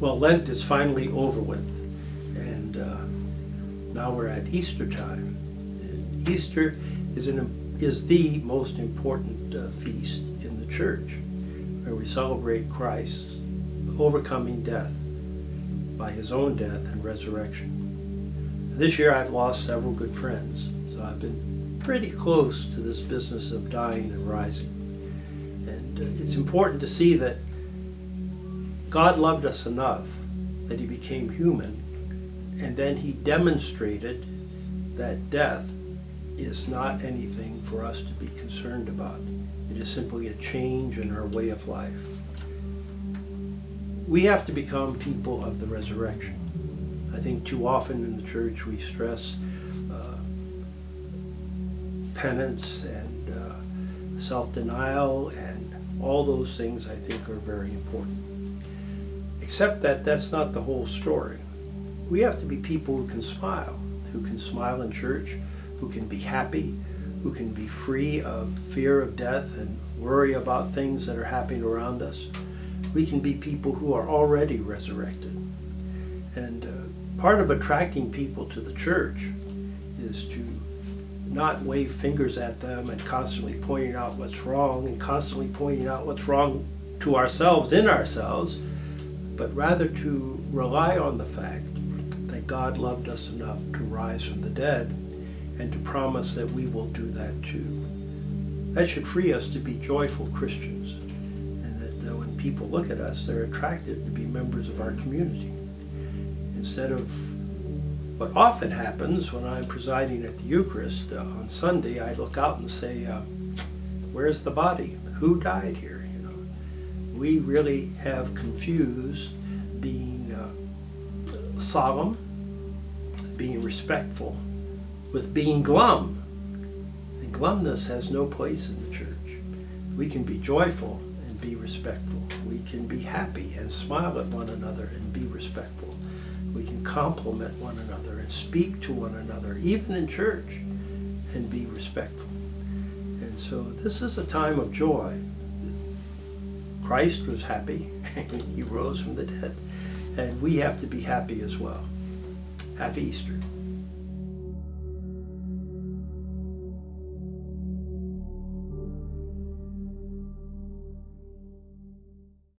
Well, Lent is finally over with, and now we're at Easter time. And Easter is the most important feast in the church, where we celebrate Christ overcoming death by his own death and resurrection. This year I've lost several good friends, so I've been pretty close to this business of dying and rising. And it's important to see that God loved us enough that he became human, and then he demonstrated that death is not anything for us to be concerned about. It is simply a change in our way of life. We have to become people of the resurrection. I think too often in the church we stress penance and self-denial, and all those things I think are very important. Except that that's not the whole story. We have to be people who can smile in church, who can be happy, who can be free of fear of death and worry about things that are happening around us. We can be people who are already resurrected. And part of attracting people to the church is to not wave fingers at them and constantly pointing out what's wrong and constantly pointing out what's wrong to ourselves in ourselves, but rather to rely on the fact that God loved us enough to rise from the dead and to promise that we will do that too. That should free us to be joyful Christians, and that when people look at us, they're attracted to be members of our community. Instead of what often happens when I'm presiding at the Eucharist on Sunday, I look out and say, where's the body? Who died here? We really have confused being solemn, being respectful, with being glum. And glumness has no place in the church. We can be joyful and be respectful. We can be happy and smile at one another and be respectful. We can compliment one another and speak to one another, even in church, and be respectful. And so this is a time of joy. Christ was happy. He rose from the dead. And we have to be happy as well. Happy Easter.